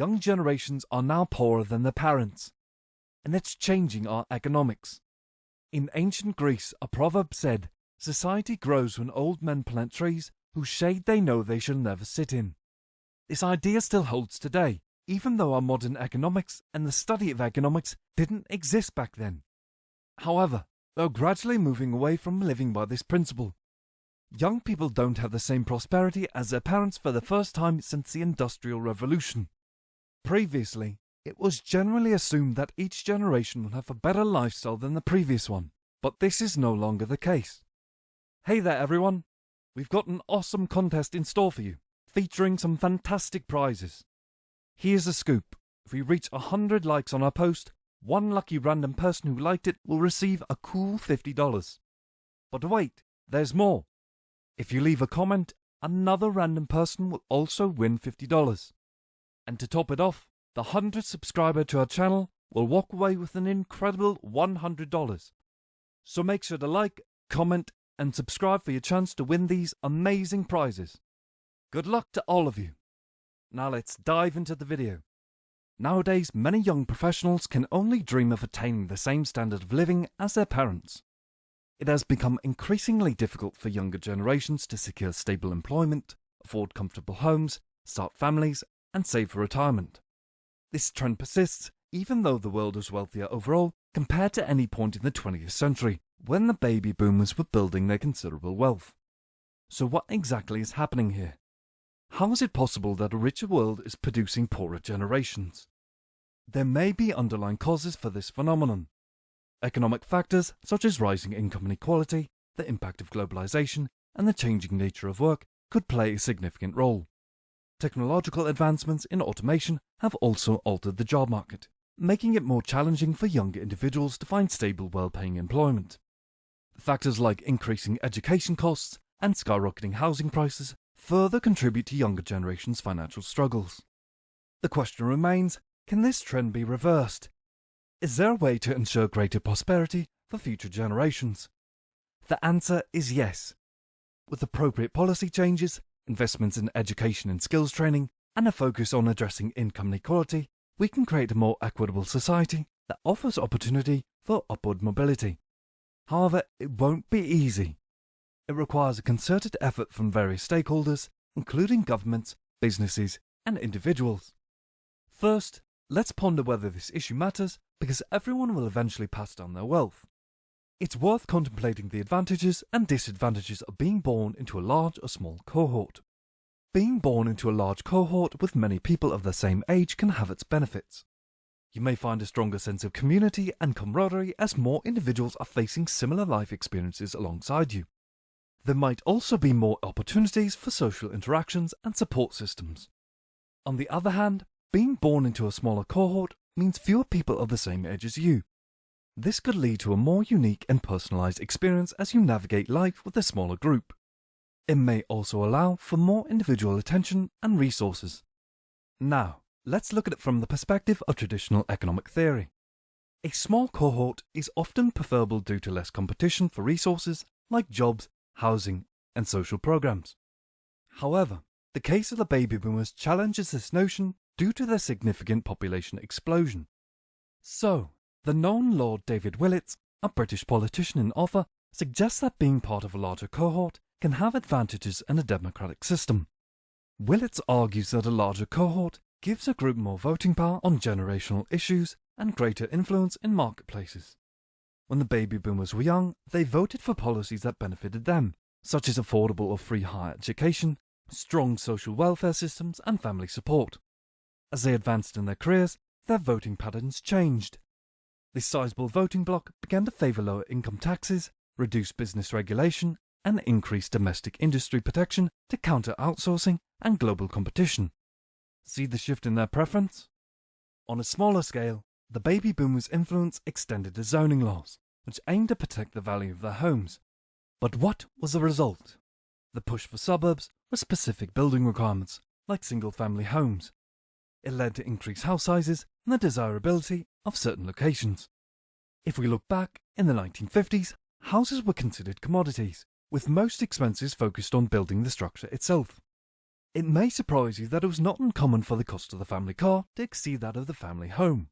young generations are now poorer than their parents, and it's changing our economics. In ancient Greece, a proverb said, "Society grows when old men plant trees whose shade they know they shall never sit in." This idea still holds today, even though our modern economics and the study of economics didn't exist back then. However, we're gradually moving away from living by this principle. Young people don't have the same prosperity as their parents for the first time since the Industrial Revolution. Previously, it was generally assumed that each generation would have a better lifestyle than the previous one, but this is no longer the case. Hey there everyone, we've got an awesome contest in store for you, featuring some fantastic prizes. Here's the scoop: if we reach 100 likes on our post, one lucky random person who liked it will receive a cool $50. But wait, there's more. If you leave a comment, another random person will also win $50. And to top it off, the 100th subscriber to our channel will walk away with an incredible $100. So make sure to like, comment, and subscribe for your chance to win these amazing prizes. Good luck to all of you. Now let's dive into the video. Nowadays, many young professionals can only dream of attaining the same standard of living as their parents. It has become increasingly difficult for younger generations to secure stable employment, afford comfortable homes, start families, and save for retirement. This trend persists even though the world is wealthier overall compared to any point in the 20th century, when the baby boomers were building their considerable wealth. So what exactly is happening here? How is it possible that a richer world is producing poorer generations? There may be underlying causes for this phenomenon. Economic factors such as rising income inequality, the impact of globalization, and the changing nature of work could play a significant role. Technological advancements in automation have also altered the job market, making it more challenging for younger individuals to find stable, well-paying employment. Factors like increasing education costs and skyrocketing housing prices further contribute to younger generations' financial struggles. The question remains, can this trend be reversed? Is there a way to ensure greater prosperity for future generations? The answer is yes. With appropriate policy changes, investments in education and skills training, and a focus on addressing income inequality, we can create a more equitable society that offers opportunity for upward mobility. However, it won't be easy. It requires a concerted effort from various stakeholders, including governments, businesses, and individuals. First, let's ponder whether this issue matters, because everyone will eventually pass down their wealth. It's worth contemplating the advantages and disadvantages of being born into a large or small cohort. Being born into a large cohort with many people of the same age can have its benefits. You may find a stronger sense of community and camaraderie as more individuals are facing similar life experiences alongside you. There might also be more opportunities for social interactions and support systems. On the other hand, being born into a smaller cohort means fewer people of the same age as you. This could lead to a more unique and personalized experience as you navigate life with a smaller group. It may also allow for more individual attention and resources. Now, let's look at it from the perspective of traditional economic theory. A small cohort is often preferable due to less competition for resources like jobs, housing, and social programs. However, the case of the baby boomers challenges this notion due to their significant population explosion. So, the known Lord David Willetts, a British politician and author, suggests that being part of a larger cohort can have advantages in a democratic system. Willetts argues that a larger cohort gives a group more voting power on generational issues and greater influence in marketplaces. When the baby boomers were young, they voted for policies that benefited them, such as affordable or free higher education, strong social welfare systems, and family support. As they advanced in their careers, their voting patterns changed. This sizable voting bloc began to favour lower income taxes, reduce business regulation, and increase domestic industry protection to counter outsourcing and global competition. See the shift in their preference? On a smaller scale, the baby boomers' influence extended to zoning laws, which aimed to protect the value of their homes. But what was the result? The push for suburbs with specific building requirements, like single-family homes. It led to increased house sizes and the desirability of certain locations. If we look back, in the 1950s, houses were considered commodities, with most expenses focused on building the structure itself. It may surprise you that it was not uncommon for the cost of the family car to exceed that of the family home.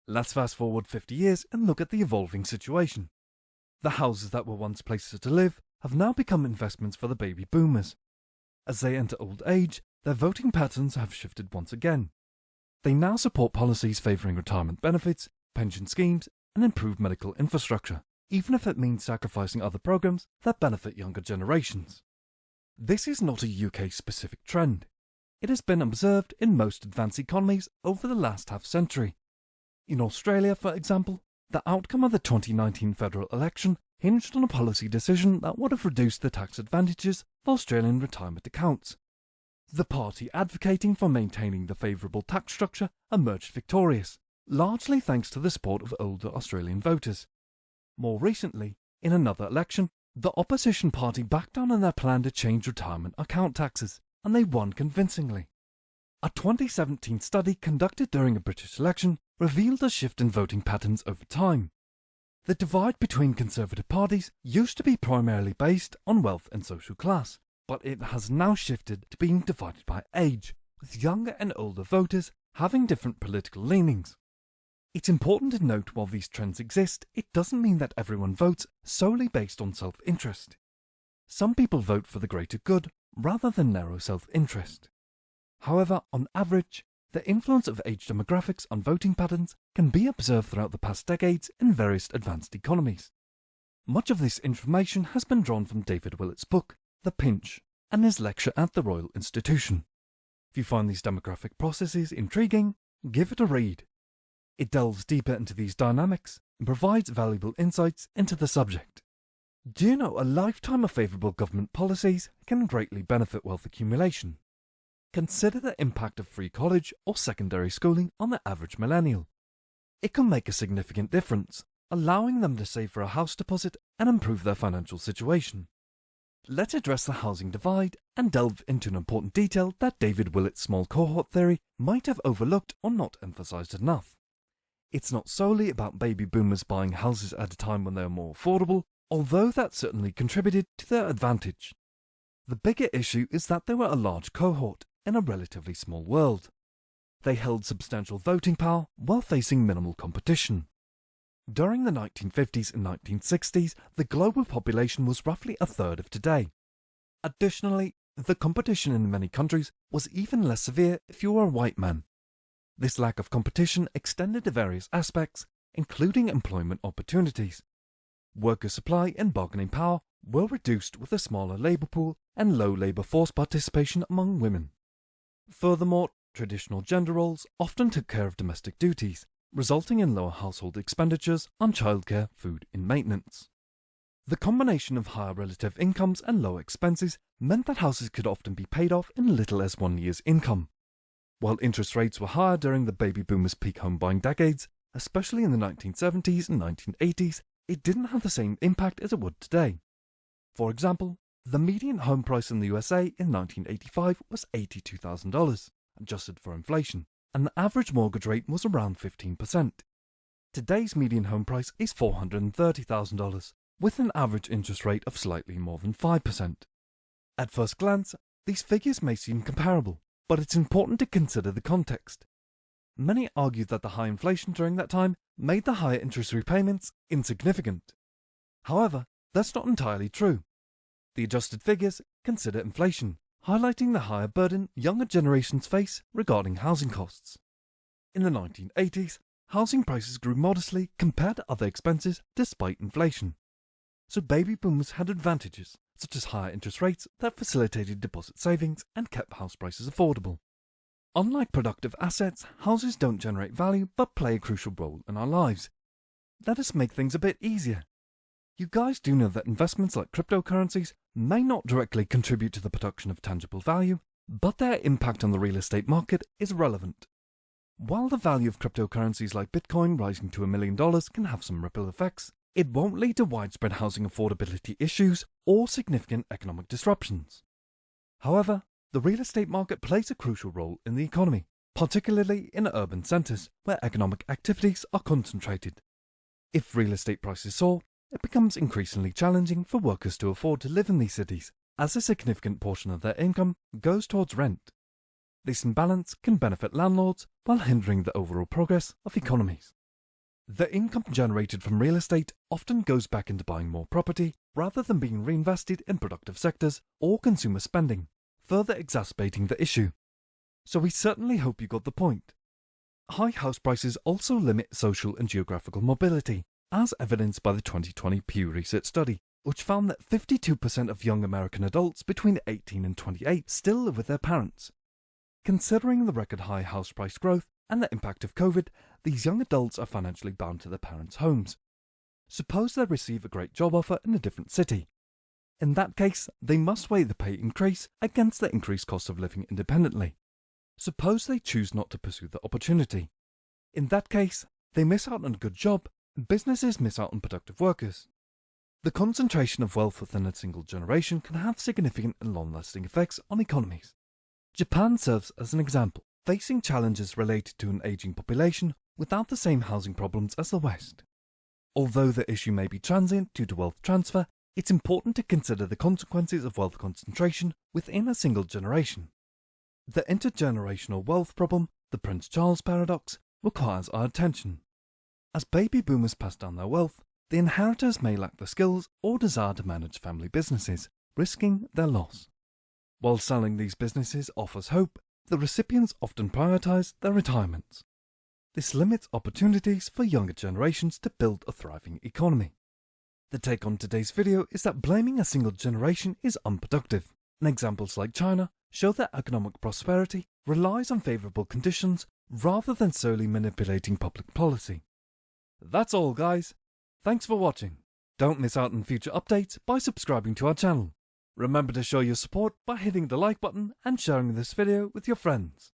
Let's fast forward 50 years and look at the evolving situation. The houses that were once places to live have now become investments for the baby boomers. As they enter old age, their voting patterns have shifted once again. They now support policies favouring retirement benefits, pension schemes, and improved medical infrastructure, even if it means sacrificing other programs that benefit younger generations. This is not a UK-specific trend. It has been observed in most advanced economies over the last half-century. In Australia, for example, the outcome of the 2019 federal election hinged on a policy decision that would have reduced the tax advantages of Australian retirement accounts. The party advocating for maintaining the favourable tax structure emerged victorious, largely thanks to the support of older Australian voters. More recently, in another election, the opposition party backed down on their plan to change retirement account taxes, and they won convincingly. A 2017 study conducted during a British election revealed a shift in voting patterns over time. The divide between Conservative parties used to be primarily based on wealth and social class, but it has now shifted to being divided by age, with younger and older voters having different political leanings. It's important to note while these trends exist, it doesn't mean that everyone votes solely based on self-interest. Some people vote for the greater good rather than narrow self-interest. However, on average, the influence of age demographics on voting patterns can be observed throughout the past decades in various advanced economies. Much of this information has been drawn from David Willett's book, The Pinch, and his lecture at the Royal Institution. If you find these demographic processes intriguing, give it a read. It delves deeper into these dynamics and provides valuable insights into the subject. Do you know a lifetime of favourable government policies can greatly benefit wealth accumulation? Consider the impact of free college or secondary schooling on the average millennial. It can make a significant difference, allowing them to save for a house deposit and improve their financial situation. Let's address the housing divide and delve into an important detail that David Willett's small cohort theory might have overlooked or not emphasised enough. It's not solely about baby boomers buying houses at a time when they are more affordable, although that certainly contributed to their advantage. The bigger issue is that they were a large cohort in a relatively small world. They held substantial voting power while facing minimal competition. During the 1950s and 1960s, the global population was roughly a third of today. Additionally, the competition in many countries was even less severe if you were a white man. This lack of competition extended to various aspects, including employment opportunities. Worker supply and bargaining power were reduced with a smaller labour pool and low labour force participation among women. Furthermore, traditional gender roles often took care of domestic duties, resulting in lower household expenditures on childcare, food and maintenance. The combination of higher relative incomes and lower expenses meant that houses could often be paid off in little as 1 year's income. While interest rates were higher during the baby boomers' peak home buying decades, especially in the 1970s and 1980s, it didn't have the same impact as it would today. For example, the median home price in the USA in 1985 was $82,000, adjusted for inflation, and the average mortgage rate was around 15%. Today's median home price is $430,000, with an average interest rate of slightly more than 5%. At first glance, these figures may seem comparable, but it's important to consider the context. Many argue that the high inflation during that time made the higher interest repayments insignificant. However, that's not entirely true. The adjusted figures consider inflation, highlighting the higher burden younger generations face regarding housing costs. In the 1980s, housing prices grew modestly compared to other expenses despite inflation. So baby boomers had advantages, such as higher interest rates that facilitated deposit savings and kept house prices affordable. Unlike productive assets, houses don't generate value but play a crucial role in our lives. Let us make things a bit easier. You guys do know that investments like cryptocurrencies may not directly contribute to the production of tangible value, but their impact on the real estate market is relevant. While the value of cryptocurrencies like Bitcoin rising to $1 million can have some ripple effects, it won't lead to widespread housing affordability issues or significant economic disruptions. However, the real estate market plays a crucial role in the economy, particularly in urban centres where economic activities are concentrated. If real estate prices soar, it becomes increasingly challenging for workers to afford to live in these cities, as a significant portion of their income goes towards rent. This imbalance can benefit landlords while hindering the overall progress of economies. The income generated from real estate often goes back into buying more property rather than being reinvested in productive sectors or consumer spending, further exacerbating the issue. So we certainly hope you got the point. High house prices also limit social and geographical mobility, as evidenced by the 2020 Pew Research study, which found that 52% of young American adults between 18 and 28 still live with their parents. Considering the record high house price growth and the impact of COVID, these young adults are financially bound to their parents' homes. Suppose they receive a great job offer in a different city. In that case, they must weigh the pay increase against the increased cost of living independently. Suppose they choose not to pursue the opportunity. In that case, they miss out on a good job, and businesses miss out on productive workers. The concentration of wealth within a single generation can have significant and long-lasting effects on economies. Japan serves as an example, facing challenges related to an aging population without the same housing problems as the West. Although the issue may be transient due to wealth transfer, it's important to consider the consequences of wealth concentration within a single generation. The intergenerational wealth problem, the Prince Charles paradox, requires our attention. As baby boomers pass down their wealth, the inheritors may lack the skills or desire to manage family businesses, risking their loss. While selling these businesses offers hope, the recipients often prioritize their retirements. This limits opportunities for younger generations to build a thriving economy. The take on today's video is that blaming a single generation is unproductive, and examples like China show that economic prosperity relies on favorable conditions rather than solely manipulating public policy. That's all, guys. Thanks for watching. Don't miss out on future updates by subscribing to our channel. Remember to show your support by hitting the like button and sharing this video with your friends.